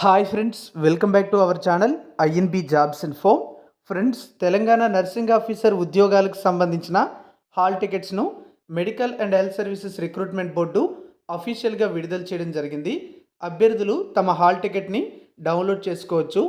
Hi friends, welcome back to our channel INB jobs info. Friends, Telangana nursing officer ఉద్యోగాలకు సంబంధించిన hall టికెట్స్ను medical and health services recruitment board అఫీషియల్గా విడుదల చేయడం జరిగింది. అభ్యర్థులు తమ హాల్ టికెట్ని డౌన్లోడ్ చేసుకోవచ్చు.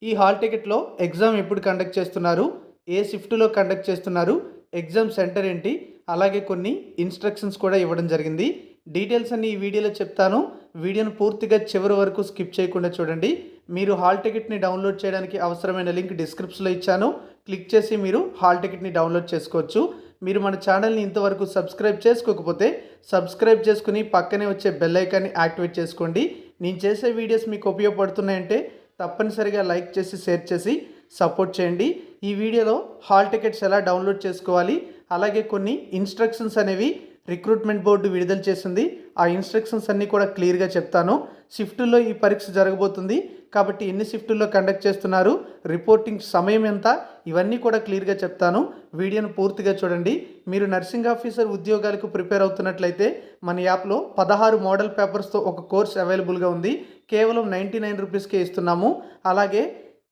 ఈ హాల్ టికెట్లో ఎగ్జామ్ ఎప్పుడు కండక్ట్ చేస్తున్నారు, ఏ షిఫ్ట్లో కండక్ట్ చేస్తున్నారు, ఎగ్జామ్ సెంటర్ ఏంటి, అలాగే కొన్ని ఇన్స్ట్రక్షన్స్ కూడా ఇవ్వడం జరిగింది. డీటెయిల్స్ అన్ని ఈ వీడియోలో చెప్తాను. వీడియోను పూర్తిగా చివరి వరకు స్కిప్ చేయకుండా చూడండి. మీరు హాల్ టికెట్ని డౌన్లోడ్ చేయడానికి అవసరమైన లింక్ డిస్క్రిప్షన్లో ఇచ్చాను. క్లిక్ చేసి మీరు హాల్ టికెట్ని డౌన్లోడ్ చేసుకోవచ్చు. మీరు మన ఛానల్ని ఇంతవరకు సబ్స్క్రైబ్ చేసుకోకపోతే సబ్స్క్రైబ్ చేసుకుని పక్కనే వచ్చే బెల్ ఐకాన్ని యాక్టివేట్ చేసుకోండి. నేను చేసే వీడియోస్ మీకు ఉపయోగపడుతున్నాయంటే తప్పనిసరిగా లైక్ చేసి షేర్ చేసి సపోర్ట్ చేయండి. ఈ వీడియోలో హాల్ టికెట్స్ ఎలా డౌన్లోడ్ చేసుకోవాలి, అలాగే కొన్ని ఇన్స్ట్రక్షన్స్ అనేవి రిక్రూట్మెంట్ బోర్డు విడుదల చేసింది. ఆ ఇన్స్ట్రక్షన్స్ అన్నీ కూడా క్లియర్గా చెప్తాను. షిఫ్టుల్లో ఈ పరీక్ష జరగబోతుంది కాబట్టి ఎన్ని షిఫ్టుల్లో కండక్ట్ చేస్తున్నారు, రిపోర్టింగ్ సమయం ఎంత, ఇవన్నీ కూడా క్లియర్గా చెప్తాను. వీడియోను పూర్తిగా చూడండి. మీరు నర్సింగ్ ఆఫీసర్ ఉద్యోగాలకు ప్రిపేర్ అవుతున్నట్లయితే మన యాప్లో 16 మోడల్ పేపర్స్తో ఒక కోర్స్ అవైలబుల్గా ఉంది. కేవలం 99 రూపీస్కే ఇస్తున్నాము. అలాగే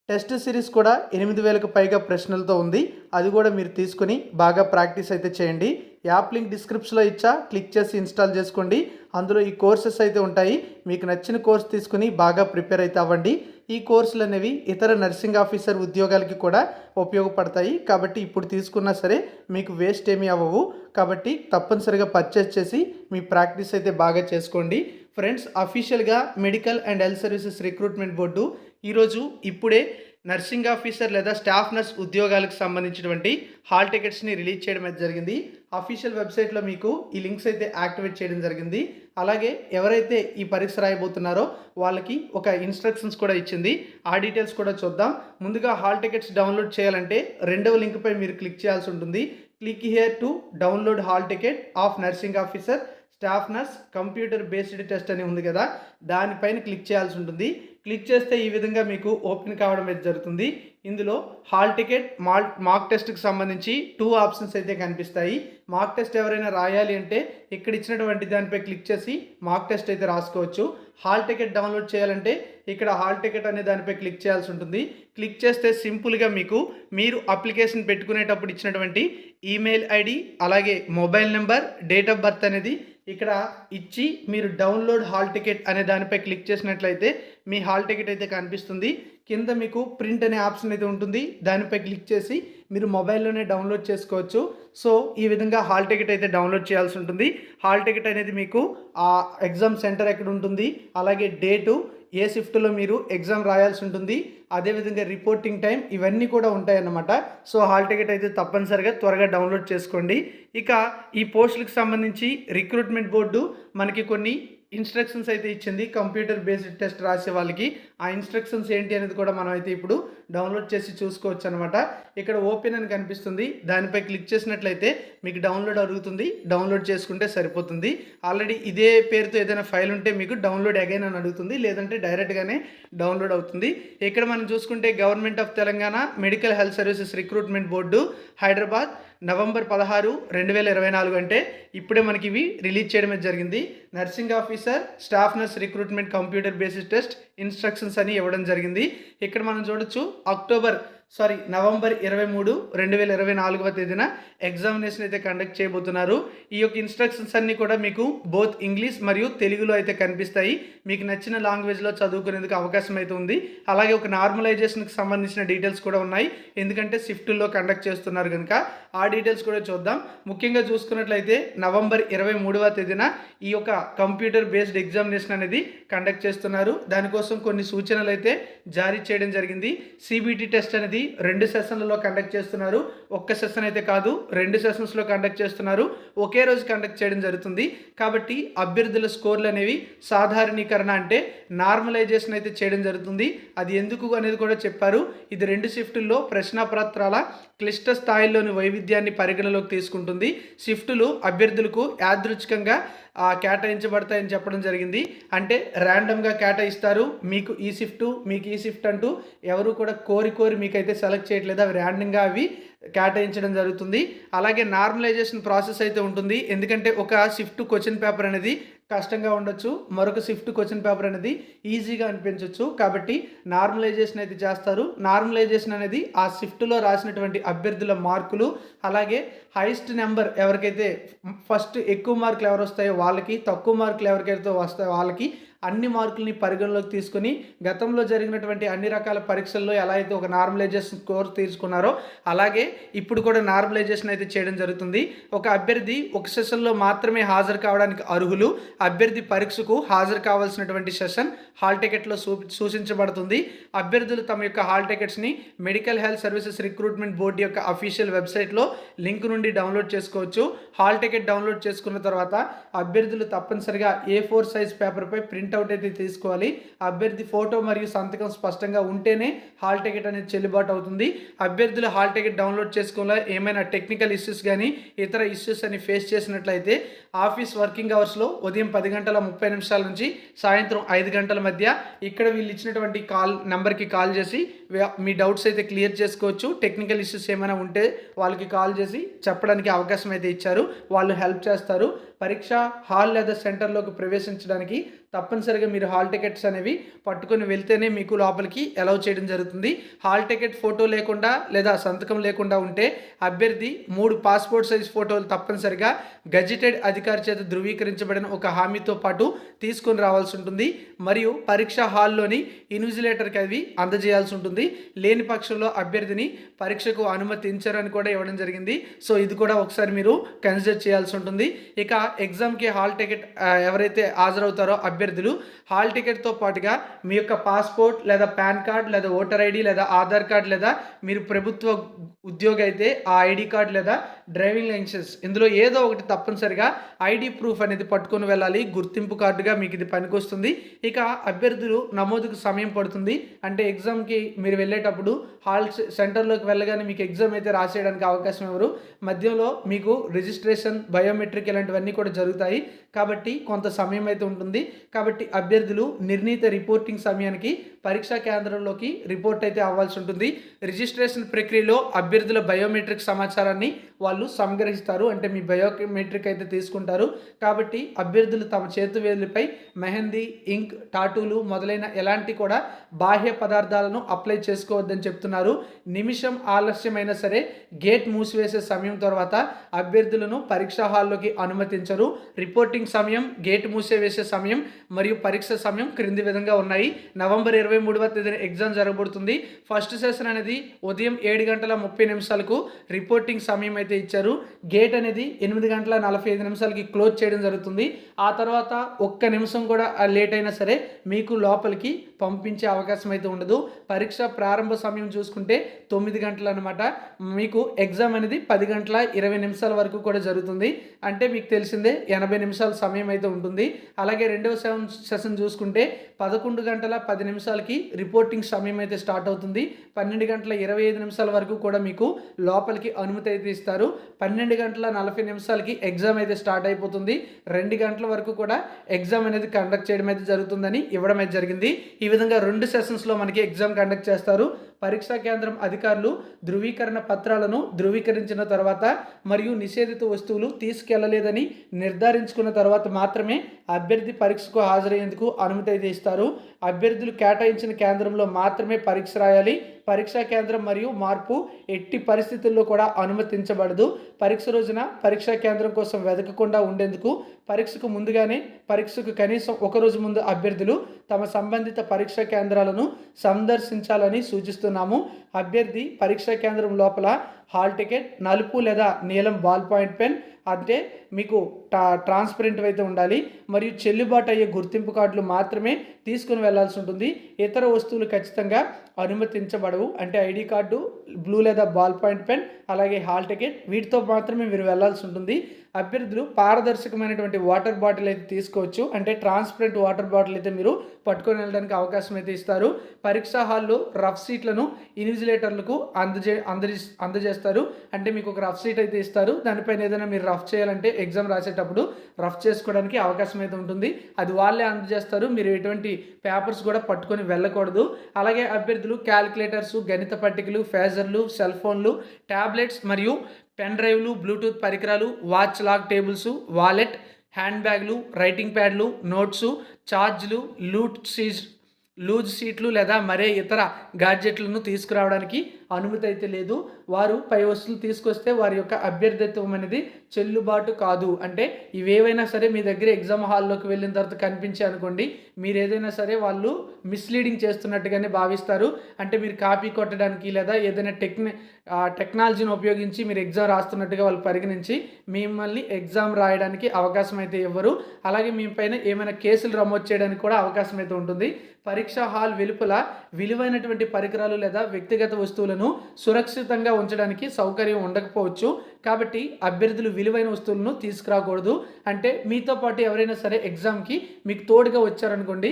టెస్ట్ సిరీస్ కూడా 8,000కు పైగా ప్రశ్నలతో ఉంది. అది కూడా మీరు తీసుకుని బాగా ప్రాక్టీస్ అయితే చేయండి. యాప్ లింక్ డిస్క్రిప్షన్లో ఇచ్చా, క్లిక్ చేసి ఇన్స్టాల్ చేసుకోండి. అందులో ఈ కోర్సెస్ అయితే ఉంటాయి. మీకు నచ్చిన కోర్స్ తీసుకుని బాగా ప్రిపేర్ అయితే అవ్వండి. ఈ కోర్సులు అనేవి ఇతర నర్సింగ్ ఆఫీసర్ ఉద్యోగాలకి కూడా ఉపయోగపడతాయి. కాబట్టి ఇప్పుడు తీసుకున్నా సరే మీకు వేస్ట్ ఏమీ అవ్వవు. కాబట్టి తప్పనిసరిగా పర్చేస్ చేసి మీ ప్రాక్టీస్ అయితే బాగా చేసుకోండి. ఫ్రెండ్స్, అఫీషియల్గా medical and health services recruitment board ఇప్పుడే నర్సింగ్ ఆఫీసర్ లేదా స్టాఫ్ నర్స్ ఉద్యోగాలకు సంబంధించినటువంటి హాల్ టికెట్స్ని రిలీజ్ చేయడం అయితే జరిగింది. అఫీషియల్ వెబ్సైట్లో మీకు ఈ లింక్స్ అయితే యాక్టివేట్ చేయడం జరిగింది. అలాగే ఎవరైతే ఈ పరీక్ష రాయబోతున్నారో వాళ్ళకి ఒక ఇన్స్ట్రక్షన్స్ కూడా ఇచ్చింది. ఆ డీటెయిల్స్ కూడా చూద్దాం. ముందుగా హాల్ టికెట్స్ డౌన్లోడ్ చేయాలంటే రెండవ లింక్పై మీరు క్లిక్ చేయాల్సి ఉంటుంది. Click here to download hall ticket of nursing officer staff nurse computer based test అని ఉంది కదా, దానిపైన క్లిక్ చేయాల్సి ఉంటుంది. క్లిక్ చేస్తే ఈ విధంగా మీకు ఓపెన్ కావడం అయితే జరుగుతుంది. ఇందులో హాల్ టికెట్ మాక్ టెస్ట్కి సంబంధించి 2 ఆప్షన్స్ అయితే కనిపిస్తాయి. మాక్ టెస్ట్ ఎవరైనా రాయాలి అంటే ఇక్కడ ఇచ్చినటువంటి దానిపై క్లిక్ చేసి మాక్ టెస్ట్ అయితే రాసుకోవచ్చు. హాల్ టికెట్ డౌన్లోడ్ చేయాలంటే ఇక్కడ హాల్ టికెట్ అనే దానిపై క్లిక్ చేయాల్సి ఉంటుంది. క్లిక్ చేస్తే సింపుల్గా మీరు అప్లికేషన్ పెట్టుకునేటప్పుడు ఇచ్చినటువంటి ఈమెయిల్ ఐడి, అలాగే mobile number, date of birth అనేది ఇక్కడ ఇచ్చి మీరు డౌన్లోడ్ హాల్ టికెట్ అనే దానిపై క్లిక్ చేసినట్లయితే మీ హాల్ టికెట్ అయితే కనిపిస్తుంది. కింద మీకు ప్రింట్ అనే ఆప్షన్ అయితే ఉంటుంది. దానిపై క్లిక్ చేసి మీరు మొబైల్లోనే డౌన్లోడ్ చేసుకోవచ్చు. సో ఈ విధంగా హాల్ టికెట్ అయితే డౌన్లోడ్ చేయాల్సి ఉంటుంది. హాల్ టికెట్ అనేది మీకు ఆ ఎగ్జామ్ సెంటర్ ఎక్కడ ఉంటుంది, అలాగే డేటు, ఏ షిఫ్ట్లో మీరు ఎగ్జామ్ రాయాల్సి ఉంటుంది, అదేవిధంగా రిపోర్టింగ్ టైం, ఇవన్నీ కూడా ఉంటాయన్నమాట. సో హాల్ టికెట్ అయితే తప్పనిసరిగా త్వరగా డౌన్లోడ్ చేసుకోండి. ఇక ఈ పోస్టులకు సంబంధించి రిక్రూట్మెంట్ బోర్డు మనకి కొన్ని ఇన్స్ట్రక్షన్స్ అయితే ఇచ్చింది. కంప్యూటర్ బేస్డ్ టెస్ట్ రాసే వాళ్ళకి ఆ ఇన్స్ట్రక్షన్స్ ఏంటి అనేది కూడా మనం అయితే ఇప్పుడు డౌన్లోడ్ చేసి చూసుకోవచ్చు అనమాట. ఇక్కడ ఓపెన్ అని కనిపిస్తుంది. దానిపై క్లిక్ చేసినట్లయితే మీకు డౌన్లోడ్ అడుగుతుంది. డౌన్లోడ్ చేసుకుంటే సరిపోతుంది. ఆల్రెడీ ఇదే పేరుతో ఏదైనా ఫైల్ ఉంటే మీకు డౌన్లోడ్ అగైన్ అని అడుగుతుంది, లేదంటే డైరెక్ట్గానే డౌన్లోడ్ అవుతుంది. ఇక్కడ మనం చూసుకుంటే government of Telangana medical health services recruitment board Hyderabad November 16, 2024 అంటే ఇప్పుడే మనకి ఇవి రిలీజ్ చేయడమే జరిగింది. Nursing officer staff nurse recruitment computer based test instructions అని ఇవ్వడం జరిగింది. ఇక్కడ మనం చూడొచ్చు నవంబర్ 23, 2024వ తేదీన ఎగ్జామినేషన్ అయితే కండక్ట్ చేయబోతున్నారు. ఈ యొక్క ఇన్స్ట్రక్షన్స్ అన్నీ కూడా మీకు బోత్ ఇంగ్లీష్ మరియు తెలుగులో అయితే కనిపిస్తాయి. మీకు నచ్చిన లాంగ్వేజ్లో చదువుకునేందుకు అవకాశం అయితే ఉంది. అలాగే ఒక నార్మలైజేషన్కి సంబంధించిన డీటెయిల్స్ కూడా ఉన్నాయి. ఎందుకంటే షిఫ్టుల్లో కండక్ట్ చేస్తున్నారు కనుక ఆ డీటెయిల్స్ కూడా చూద్దాం. ముఖ్యంగా చూసుకున్నట్లయితే నవంబర్ 23వ తేదీన ఈ యొక్క కంప్యూటర్ బేస్డ్ ఎగ్జామినేషన్ అనేది కండక్ట్ చేస్తున్నారు. దానికోసం కొన్ని సూచనలు అయితే జారీ చేయడం జరిగింది. సిబిటి టెస్ట్ అనేది 2 సెషన్లలో కండక్ట్ చేస్తున్నారు. ఒక్క సెషన్ అయితే కాదు, 2 సెషన్స్లో కండక్ట్ చేస్తున్నారు. ఒకే రోజు కండక్ట్ చేయడం జరుగుతుంది. కాబట్టి అభ్యర్థుల స్కోర్లు అనేవి సాధారణీకరణ అంటే నార్మలైజేషన్ అయితే చేయడం జరుగుతుంది. అది ఎందుకు అనేది కూడా చెప్పారు. ఇది 2 షిఫ్టుల్లో ప్రశ్నపత్రాల క్లిష్ట స్థాయిల్లోని వైవిధ్యాన్ని పరిగణలోకి తీసుకుంటుంది. షిఫ్టులు అభ్యర్థులకు యాదృచ్ఛికంగా కేటాయించబడతాయని చెప్పడం జరిగింది. అంటే ర్యాండమ్గా కేటాయిస్తారు. మీకు ఈ షిఫ్ట్ అంటూ ఎవరు కూడా కోరి మీకైతే సెలెక్ట్ చేయట్లేదు. అవి ర్యాండమ్గా కేటాయించడం జరుగుతుంది. అలాగే నార్మలైజేషన్ ప్రాసెస్ అయితే ఉంటుంది. ఎందుకంటే ఒక షిఫ్ట్ క్వశ్చన్ పేపర్ అనేది కష్టంగా ఉండొచ్చు, మరొక షిఫ్ట్ క్వశ్చన్ పేపర్ అనేది ఈజీగా అనిపించవచ్చు. కాబట్టి నార్మలైజేషన్ అయితే చేస్తారు. నార్మలైజేషన్ అనేది ఆ షిఫ్ట్లో రాసినటువంటి అభ్యర్థుల మార్కులు, అలాగే హైయెస్ట్ నెంబర్ ఎవరికైతే ఫస్ట్ ఎక్కువ మార్కులు ఎవరు వస్తాయో వాళ్ళకి, తక్కువ మార్కులు ఎవరికైతే వస్తాయో వాళ్ళకి అన్ని మార్కుల్ని పరిగణలోకి తీసుకొని గతంలో జరిగినటువంటి అన్ని రకాల పరీక్షల్లో ఎలా అయితే ఒక నార్మలైజేషన్ స్కోర్ తీసుకున్నారో అలాగే ఇప్పుడు కూడా నార్మలైజేషన్ అయితే చేయడం జరుగుతుంది. ఒక అభ్యర్థి ఒక సెషన్లో మాత్రమే హాజరు కావడానికి అర్హులు. అభ్యర్థి పరీక్షకు హాజరు కావాల్సినటువంటి సెషన్ హాల్ టికెట్లో సూచించబడుతుంది. అభ్యర్థులు తమ యొక్క హాల్ టికెట్స్ని medical health services recruitment board యొక్క అఫీషియల్ వెబ్సైట్లో లింక్ నుండి డౌన్లోడ్ చేసుకోవచ్చు. హాల్ టికెట్ డౌన్లోడ్ చేసుకున్న తర్వాత అభ్యర్థులు తప్పనిసరిగా A4 సైజ్ పేపర్పై ప్రింట్అవుట్ అయితే తీసుకోవాలి. అభ్యర్థి ఫోటో మరియు సంతకం స్పష్టంగా ఉంటేనే హాల్ టికెట్ అనేది చెల్లుబాటు అవుతుంది. అభ్యర్థులు హాల్ టికెట్ డౌన్లోడ్ చేసుకోవాలా ఏమైనా టెక్నికల్ ఇష్యూస్ కానీ ఇతర ఇష్యూస్ అని ఫేస్ చేసినట్లయితే ఆఫీస్ వర్కింగ్ అవర్స్లో ఉదయం 10:30 నుంచి సాయంత్రం 5 గంటల మధ్య ఇక్కడ వీళ్ళు ఇచ్చినటువంటి నెంబర్కి కాల్ చేసి మీ డౌట్స్ అయితే క్లియర్ చేసుకోవచ్చు. టెక్నికల్ ఇష్యూస్ ఏమైనా ఉంటే వాళ్ళకి కాల్ చేసి చెప్పడానికి అవకాశం అయితే ఇచ్చారు. వాళ్ళు హెల్ప్ చేస్తారు. పరీక్ష హాల్ లేదా సెంటర్లోకి ప్రవేశించడానికి తప్పనిసరిగా మీరు హాల్ టికెట్స్ అనేవి పట్టుకొని వెళ్తేనే మీకు లోపలికి అలౌ చేయడం జరుగుతుంది. హాల్ టికెట్ ఫోటో లేకుండా లేదా సంతకం లేకుండా ఉంటే అభ్యర్థి 3 పాస్పోర్ట్ సైజ్ ఫోటోలు తప్పనిసరిగా గజిటెడ్ అధికారి చేత ధృవీకరించబడిన ఒక హామీతో పాటు తీసుకొని రావాల్సి ఉంటుంది. మరియు పరీక్ష హాల్లోని ఇన్విజిలేటర్కి అవి అందజేయాల్సి ఉంటుంది. లేని పక్షంలో అభ్యర్థిని పరీక్షకు అనుమతించరని కూడా ఇవ్వడం జరిగింది. సో ఇది కూడా ఒకసారి మీరు కన్సిడర్ చేయాల్సి ఉంటుంది. ఇక ఎగ్జామ్కి హాల్ టికెట్ ఎవరైతే హాజరవుతారో అభ్యర్థులు హాల్ టికెట్తో పాటుగా మీ యొక్క పాస్పోర్ట్ లేదా పాన్ కార్డ్ లేదా ఓటర్ ఐడి లేదా ఆధార్ కార్డ్ లేదా మీరు ప్రభుత్వ ఉద్యోగి అయితే ఆ ఐడి కార్డ్ లేదా డ్రైవింగ్ లైసెన్స్ ఇందులో ఏదో ఒకటి తప్పనిసరిగా ఐడి ప్రూఫ్ అనేది పట్టుకొని వెళ్ళాలి. గుర్తింపు కార్డుగా మీకు ఇది పనికొస్తుంది. ఇక అభ్యర్థులు నమోదుకు సమయం పడుతుంది. అంటే ఎగ్జామ్కి మీరు వెళ్ళేటప్పుడు హాల్ సెంటర్లోకి వెళ్ళగానే మీకు ఎగ్జామ్ అయితే రాసేయడానికి అవకాశం ఇవ్వరు. మధ్యలో మీకు రిజిస్ట్రేషన్, బయోమెట్రిక్ ఇలాంటివన్నీ కూడా జరుగుతాయి. కాబట్టి కొంత సమయం అయితే ఉంటుంది. కాబట్టి అభ్యర్థులు నిర్ణీత రిపోర్టింగ్ సమయానికి పరీక్షా కేంద్రంలోకి రిపోర్ట్ అయితే అవ్వాల్సి ఉంటుంది. రిజిస్ట్రేషన్ ప్రక్రియలో అభ్యర్థుల బయోమెట్రిక్ సమాచారాన్ని వాళ్ళు సంగ్రహిస్తారు. అంటే మీ బయోమెట్రిక్ అయితే తీసుకుంటారు. కాబట్టి అభ్యర్థులు తమ చేతి వేలుపై మెహందీ, ఇంక్, టాటూలు మొదలైన ఎలాంటి కూడా బాహ్య పదార్థాలను అప్లై చేసుకోవద్దని చెప్తున్నారు. నిమిషం ఆలస్యమైనా సరే గేట్ మూసివేసే సమయం తర్వాత అభ్యర్థులను పరీక్షా హాల్లోకి అనుమతించరు. రిపోర్టింగ్ సమయం, గేట్ మూసివేసే సమయం మరియు పరీక్ష సమయం క్రింది విధంగా ఉన్నాయి. నవంబర్ 23వ తేదీన ఎగ్జామ్ జరగబడుతుంది. ఫస్ట్ సెషన్ అనేది ఉదయం 7:30 రిపోర్టింగ్ సమయం అయితే ఇచ్చారు. గేట్ అనేది 8:45 క్లోజ్ చేయడం జరుగుతుంది. ఆ తర్వాత ఒక్క నిమిషం కూడా లేట్ అయినా సరే మీకు లోపలికి పంపించే అవకాశం అయితే ఉండదు. పరీక్ష ప్రారంభ సమయం చూసుకుంటే 9 గంటలు అనమాట. మీకు ఎగ్జామ్ అనేది 10:20 వరకు కూడా జరుగుతుంది. అంటే మీకు తెలిసిందే 80 నిమిషాల సమయం అయితే ఉంటుంది. అలాగే రెండవ సెషన్ చూసుకుంటే 11:10 రిపోర్టింగ్ సమయం అయితే స్టార్ట్ అవుతుంది. 12:25 వరకు కూడా మీకు లోపలికి అనుమతి అయితే ఇస్తారు. 12:40 ఎగ్జామ్ అయితే స్టార్ట్ అయిపోతుంది. 2 గంటల వరకు కూడా ఎగ్జామ్ అనేది కండక్ట్ చేయడం అయితే జరుగుతుందని ఇవ్వడం అయితే జరిగింది. ఈ విధంగా 2 సెషన్స్లో మనకి ఎగ్జామ్ కండక్ట్ చేస్తారు. పరీక్షా కేంద్రం అధికారులు ధృవీకరణ పత్రాలను ధృవీకరించిన తర్వాత మరియు నిషేధిత వస్తువులు తీసుకెళ్లలేదని నిర్ధారించుకున్న తర్వాత మాత్రమే అభ్యర్థి పరీక్షకు హాజరయ్యేందుకు అనుమతి అయితే ఇస్తారు. అభ్యర్థులు కేటాయించిన కేంద్రంలో మాత్రమే పరీక్ష రాయాలి. పరీక్షా కేంద్రం మరియు మార్పు ఎట్టి పరిస్థితుల్లో కూడా అనుమతించబడదు. పరీక్ష రోజున పరీక్షా కేంద్రం కోసం వెతకకుండా ఉండేందుకు పరీక్షకు ముందుగానే పరీక్షకు కనీసం ఒకరోజు ముందు అభ్యర్థులు తమ సంబంధిత పరీక్షా కేంద్రాలను సందర్శించాలని సూచిస్తున్నాము. అభ్యర్థి పరీక్షా కేంద్రం లోపల హాల్ టికెట్, నలుపు లేదా నీలం బాల్ పాయింట్ పెన్ అంటే మీకు ట్రాన్స్పరెంట్ అయితే ఉండాలి. మరియు చెల్లుబాటు అయ్యే గుర్తింపు కార్డులు మాత్రమే తీసుకుని వెళ్లాల్సి ఉంటుంది. ఇతర వస్తువులు ఖచ్చితంగా అనుమతించబడవు. అంటే ఐడి కార్డు, బ్లూ లేదా బాల్ పాయింట్ పెన్, అలాగే హాల్ టికెట్ వీటితో మాత్రమే మీరు వెళ్లాల్సి ఉంటుంది. అభ్యర్థులు పారదర్శకమైనటువంటి వాటర్ బాటిల్ అయితే తీసుకోవచ్చు. అంటే ట్రాన్స్పరెంట్ వాటర్ బాటిల్ అయితే మీరు పట్టుకొని వెళ్ళడానికి అవకాశం అయితే ఇస్తారు. పరీక్షా హాల్లో రఫ్ సీట్లను ఇన్విజిలేటర్లకు అందజేస్తారు. అంటే మీకు ఒక రఫ్ సీట్ అయితే ఇస్తారు. దానిపైన ఏదైనా మీరు రఫ్ చేయాలంటే ఎగ్జామ్ రాసేటప్పుడు రఫ్ చేసుకోవడానికి అవకాశం అయితే ఉంటుంది. అది వాళ్ళే అందజేస్తారు. మీరు ఎటువంటి పేపర్స్ కూడా పట్టుకొని వెళ్ళకూడదు. అలాగే అభ్యర్థులు క్యాలిక్యులేటర్స్, గణిత పట్టికలు, ఫేజర్లు, సెల్ ఫోన్లు, ట్యాబ్లెట్స్ మరియు పెన్ డ్రైవ్లు, బ్లూటూత్ పరికరాలు, watch log tables, wallet, hand బ్యాగ్లు, రైటింగ్ ప్యాడ్లు, నోట్సు, ఛార్జ్లు, లూజ్ షీట్లు లేదా మరే ఇతర గాడ్జెట్లను తీసుకురావడానికి అనుమతి అయితే లేదు. వారు పై వస్తువులు తీసుకొస్తే వారి యొక్క అభ్యర్థిత్వం అనేది చెల్లుబాటు కాదు. అంటే ఇవేవైనా సరే మీ దగ్గర ఎగ్జామ్ హాల్లోకి వెళ్ళిన తర్వాత కనిపించాయి అనుకోండి, మీరు ఏదైనా సరే వాళ్ళు మిస్లీడింగ్ చేస్తున్నట్టుగానే భావిస్తారు. అంటే మీరు కాపీ కొట్టడానికి లేదా ఏదైనా టెక్నాలజీని ఉపయోగించి మీరు ఎగ్జామ్ రాస్తున్నట్టుగా వాళ్ళు పరిగణించి మిమ్మల్ని ఎగ్జామ్ రాయడానికి అవకాశం అయితే ఇవ్వరు. అలాగే మీ పైన ఏమైనా కేసులు నమోదు చేయడానికి కూడా అవకాశం అయితే ఉంటుంది. పరీక్షా హాల్ వెలుపల విలువైనటువంటి పరికరాలు లేదా వ్యక్తిగత వస్తువులను సురక్షితంగా ఉంచడానికి సౌకర్యం ఉండకపోవచ్చు. కాబట్టి అభ్యర్థులు విలువైన వస్తువులను తీసుకురాకూడదు. అంటే మీతో పాటు ఎవరైనా సరే ఎగ్జామ్కి మీకు తోడుగా వచ్చారనుకోండి,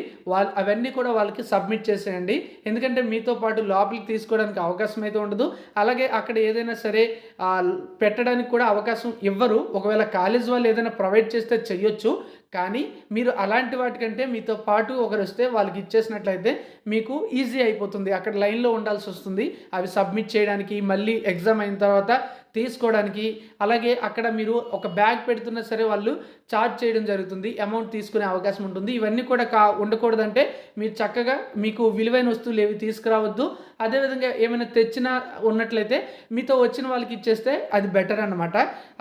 అవన్నీ కూడా వాళ్ళకి సబ్మిట్ చేసేయండి. ఎందుకంటే మీతో పాటు లోపలికి తీసుకోవడానికి అవకాశం అయితే ఉండదు. అలాగే అక్కడ ఏదైనా సరే పెట్టడానికి కూడా అవకాశం ఇవ్వరు. ఒకవేళ కాలేజ్ వాళ్ళు ఏదైనా ప్రొవైడ్ చేస్తే చెయ్యొచ్చు. కానీ మీరు అలాంటి వాటికంటే మీతో పాటు ఒకరు వస్తే వాళ్ళకి ఇచ్చేసినట్లయితే మీకు ఈజీ అయిపోతుంది. అక్కడ లైన్లో ఉండాల్సి వస్తుంది అవి సబ్మిట్ చేయడానికి, మళ్ళీ ఎగ్జామ్ అయిన తర్వాత తీసుకోవడానికి. అలాగే అక్కడ మీరు ఒక బ్యాగ్ పెడుతున్నా సరే వాళ్ళు ఛార్జ్ చేయడం జరుగుతుంది, అమౌంట్ తీసుకునే అవకాశం ఉంటుంది. ఇవన్నీ కూడా ఉండకూడదంటే మీరు చక్కగా మీకు విలువైన వస్తువులు ఏవి తీసుకురావద్దు. అదేవిధంగా ఏమైనా తెచ్చినా ఉన్నట్లయితే మీతో వచ్చిన వాళ్ళకి ఇచ్చేస్తే అది బెటర్ అన్నమాట.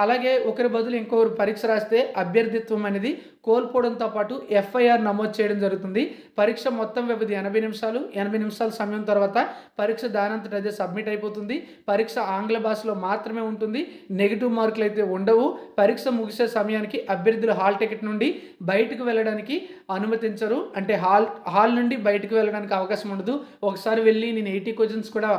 అలాగే ఒకరి బదులు ఇంకొకరు పరీక్ష రాస్తే అభ్యర్థిత్వం అనేది కోల్పోవడంతో పాటు ఎఫ్ఐఆర్ నమోదు చేయడం జరుగుతుంది. పరీక్ష మొత్తం వ్యవధి 80 నిమిషాలు. 80 నిమిషాల సమయం తర్వాత పరీక్ష దానంతట అదే సబ్మిట్ అయిపోతుంది. పరీక్ష ఆంగ్ల భాషలో మాత్రమే ఉంటుంది. నెగిటివ్ మార్కులు అయితే ఉండవు. పరీక్ష ముగిసే సమయానికి అభ్యర్థులు హాల్ టికెట్ నుండి బయటకు వెళ్ళడానికి అనుమతించరు. అంటే హాల్ నుండి బయటకు వెళ్ళడానికి అవకాశం ఉండదు. ఒకసారి వెళ్ళి నేను 80 క్వశ్చన్స్ కూడా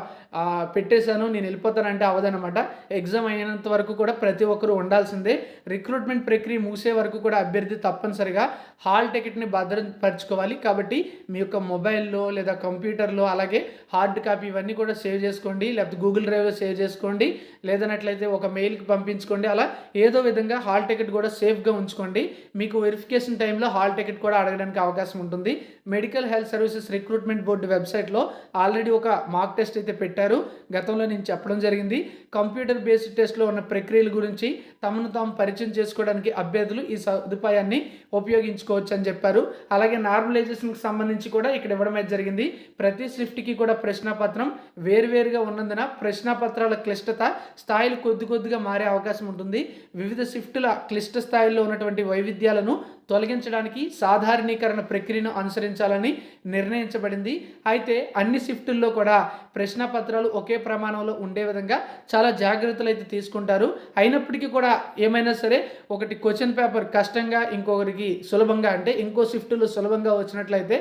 పెట్టేశాను, నేను వెళ్ళిపోతానంటే అవదనమాట. ఎగ్జామ్ అయినంత వరకు కూడా ప్రతి ఒక్కరూ ఉండాల్సిందే. రిక్రూట్మెంట్ ప్రక్రియ ముగిసే వరకు కూడా అభ్యర్థి తప్పనిసరిగా హాల్ టికెట్ని భద్రపరచుకోవాలి. కాబట్టి మీ యొక్క మొబైల్లో లేదా కంప్యూటర్లో అలాగే హార్డ్ కాపీ ఇవన్నీ కూడా సేవ్ చేసుకోండి, లేకపోతే గూగుల్ డ్రైవ్లో సేవ్ చేసుకోండి, లేదన్నట్లయితే ఒక మెయిల్కి పంపించుకోండి. అలా ఏదో విధంగా హాల్ టికెట్ కూడా సేఫ్గా ఉంచుకోండి. మీకు వెరిఫికేషన్ టైంలో హాల్ టికెట్ కూడా అడగడానికి అవకాశం ఉంటుంది. Medical health services recruitment board వెబ్సైట్లో ఆల్రెడీ ఒక మాక్ టెస్ట్ అయితే పెట్టారు. గతంలో నేను చెప్పడం జరిగింది. కంప్యూటర్ బేస్డ్ టెస్ట్లో ఉన్న ప్రక్రియల గురించి తమను తాము పరిచయం చేసుకోవడానికి అభ్యర్థులు ఈ సదుపాయాన్ని ఉపయోగించుకోవచ్చు అని చెప్పారు. అలాగే నార్మలైజేషన్కి సంబంధించి కూడా ఇక్కడ ఇవ్వడం అయితే జరిగింది. ప్రతి షిఫ్ట్కి కూడా ప్రశ్నపత్రం వేరువేరుగా ఉన్నందున ప్రశ్నపత్రాల క్లిష్టత స్థాయిలు కొద్దిగా మారే అవకాశం ఉంటుంది. వివిధ షిఫ్టుల క్లిష్ట స్థాయిల్లో ఉన్నటువంటి వైవిధ్యాలను తొలగించడానికి సాధారణీకరణ ప్రక్రియను అనుసరించాలని నిర్ణయించబడింది. అయితే అన్ని షిఫ్టుల్లో కూడా ప్రశ్నపత్రాలు ఒకే ప్రమాణంలో ఉండే విధంగా చాలా జాగ్రత్తలు అయితే తీసుకుంటారు. అయినప్పటికీ కూడా ఏమైనా సరే ఒకటి క్వశ్చన్ పేపర్ కష్టంగా ఇంకొకరికి సులభంగా, అంటే ఇంకో షిఫ్ట్లో సులభంగా వచ్చినట్లయితే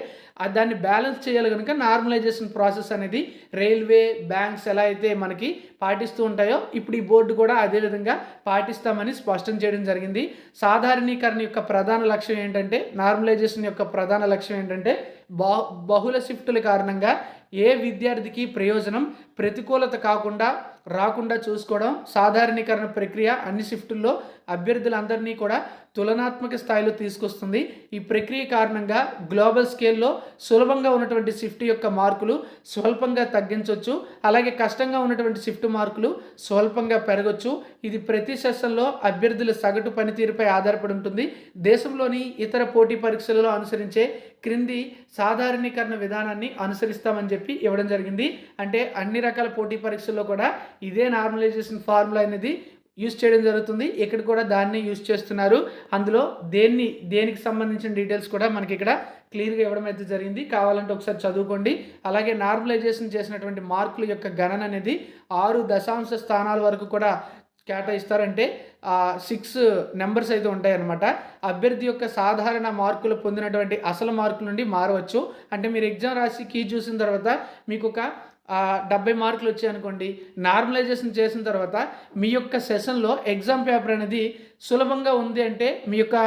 దాన్ని బ్యాలెన్స్ చేయాలి కనుక నార్మలైజేషన్ ప్రాసెస్ అనేది రైల్వే, బ్యాంక్స్ ఎలా అయితే మనకి పాటిస్తూ ఉంటాయో ఇప్పుడు ఈ బోర్డు కూడా అదేవిధంగా పాటిస్తామని స్పష్టం చేయడం జరిగింది. సాధారణీకరణ యొక్క ప్రధాన లక్ష్యం ఏంటంటే, నార్మలైజేషన్ యొక్క ప్రధాన లక్ష్యం ఏంటంటే బహుళ షిఫ్టుల కారణంగా ఏ విద్యార్థికి ప్రయోజనం ప్రతికూలత రాకుండా చూసుకోవడం. సాధారణీకరణ ప్రక్రియ అన్ని షిఫ్టుల్లో అభ్యర్థులందరినీ కూడా తులనాత్మక స్థాయిలో తీసుకొస్తుంది. ఈ ప్రక్రియ కారణంగా గ్లోబల్ స్కేల్లో సులభంగా ఉన్నటువంటి షిఫ్ట్ యొక్క మార్కులు స్వల్పంగా తగ్గించవచ్చు. అలాగే కష్టంగా ఉన్నటువంటి షిఫ్ట్ మార్కులు స్వల్పంగా పెరగవచ్చు. ఇది ప్రతి సెషన్లో అభ్యర్థుల సగటు పనితీరుపై ఆధారపడి ఉంటుంది. దేశంలోని ఇతర పోటీ పరీక్షలలో అనుసరించే క్రింది సాధారణీకరణ విధానాన్ని అనుసరిస్తామని చెప్పి ఇవ్వడం జరిగింది. అంటే అన్ని రకాల పోటీ పరీక్షల్లో కూడా ఇదే నార్మలైజేషన్ ఫార్ములా అనేది యూజ్ చేయడం జరుగుతుంది. ఇక్కడ కూడా దాన్ని యూజ్ చేస్తున్నారు. అందులో దేనికి సంబంధించిన డీటెయిల్స్ కూడా మనకి ఇక్కడ క్లియర్గా ఇవ్వడం అయితే జరిగింది. కావాలంటే ఒకసారి చదువుకోండి. అలాగే నార్మలైజేషన్ చేసినటువంటి మార్కుల యొక్క గణన అనేది 6 దశాంశ స్థానాల వరకు కూడా కేటాయిస్తారంటే 6 నెంబర్స్ అయితే ఉంటాయి అన్నమాట. అభ్యర్థి యొక్క సాధారణ మార్కులు పొందినటువంటి అసలు మార్కుల నుండి మారవచ్చు. అంటే మీరు ఎగ్జామ్ రాసి కీ చూసిన తర్వాత మీకు ఒక 70 మార్కులు వచ్చాయనుకోండి, నార్మలైజేషన్ చేసిన తర్వాత మీ యొక్క సెషన్లో ఎగ్జామ్ పేపర్ అనేది సులభంగా ఉంది అంటే మీ యొక్క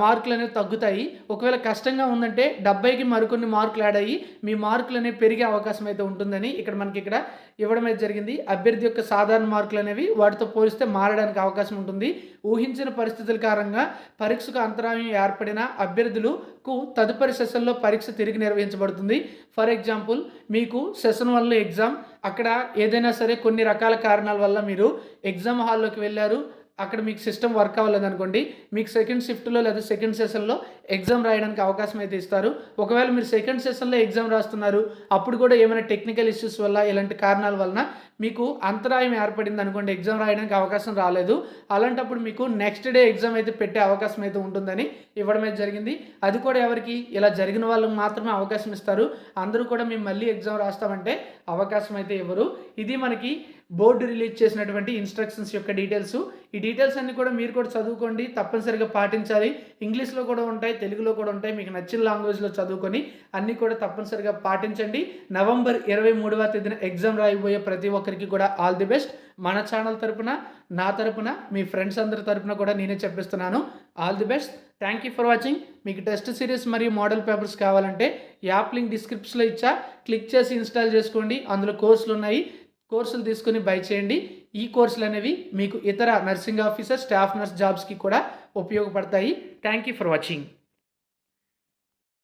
మార్కులు అనేవి తగ్గుతాయి. ఒకవేళ కష్టంగా ఉందంటే 70కి మరికొన్ని మార్కులు యాడ్ అయ్యి మీ మార్కులు అనేవి పెరిగే అవకాశం అయితే ఉంటుందని మనకి ఇక్కడ ఇవ్వడం అయితే జరిగింది. అభ్యర్థి యొక్క సాధారణ మార్కులు అనేవి వాటితో పోలిస్తే మారడానికి అవకాశం ఉంటుంది. ఊహించిన పరిస్థితుల కారణంగా పరీక్షకు అంతరాయం ఏర్పడిన అభ్యర్థులకు తదుపరి సెషన్లో పరీక్ష తిరిగి నిర్వహించబడుతుంది. ఫర్ ఎగ్జాంపుల్, మీకు సెషన్ 1లో ఎగ్జామ్, అక్కడ ఏదైనా సరే కొన్ని రకాల కారణాల వల్ల మీరు ఎగ్జామ్ హాల్లోకి వెళ్ళారు, అక్కడ మీకు సిస్టమ్ వర్క్ అవ్వలేదనుకోండి, మీకు సెకండ్ షిఫ్ట్లో లేదా సెకండ్ సెషన్లో ఎగ్జామ్ రాయడానికి అవకాశం అయితే ఇస్తారు. ఒకవేళ మీరు సెకండ్ సెషన్లో ఎగ్జామ్ రాస్తున్నారు, అప్పుడు కూడా ఏమైనా టెక్నికల్ ఇష్యూస్ వల్ల ఇలాంటి కారణాల వలన మీకు అంతరాయం ఏర్పడింది అనుకోండి, ఎగ్జామ్ రాయడానికి అవకాశం రాలేదు, అలాంటప్పుడు మీకు నెక్స్ట్ డే ఎగ్జామ్ అయితే పెట్టే అవకాశం అయితే ఉంటుందని ఇవ్వడం అయితే జరిగింది. అది కూడా ఎవరికి, ఇలా జరిగిన వాళ్ళకి మాత్రమే అవకాశం ఇస్తారు. అందరూ కూడా మేము మళ్ళీ ఎగ్జామ్ రాస్తామంటే అవకాశం అయితే ఇవ్వరు. ఇది మనకి బోర్డు రిలీజ్ చేసినటువంటి ఇన్స్ట్రక్షన్స్ యొక్క డీటెయిల్స్. ఈ డీటెయిల్స్ అన్ని కూడా మీరు కూడా చదువుకోండి, తప్పనిసరిగా పాటించాలి. ఇంగ్లీష్లో కూడా ఉంటాయి, తెలుగులో కూడా ఉంటాయి. మీకు నచ్చిన లాంగ్వేజ్లో చదువుకొని అన్నీ కూడా తప్పనిసరిగా పాటించండి. నవంబర్ 23వ తేదీన ఎగ్జామ్ రాయబోయే ప్రతి ఒక్కరికి కూడా ఆల్ ది బెస్ట్. మన ఛానల్ తరపున, నా తరపున, మీ ఫ్రెండ్స్ అందరి తరపున కూడా నేనే చెప్పిస్తున్నాను, all the best. Thank you for watching. మీకు టెస్ట్ సిరీస్ మరియు మోడల్ పేపర్స్ కావాలంటే యాప్ లింక్ డిస్క్రిప్షన్లో ఇచ్చా, క్లిక్ చేసి ఇన్స్టాల్ చేసుకోండి. అందులో కోర్సులు ఉన్నాయి, కోర్సులు తీసుకుని బై చేయండి. ఈ కోర్సులు అనేవి మీకు ఇతర నర్సింగ్ ఆఫీసర్, స్టాఫ్ నర్స్ జాబ్స్కి కూడా ఉపయోగపడతాయి. Thank you for watching.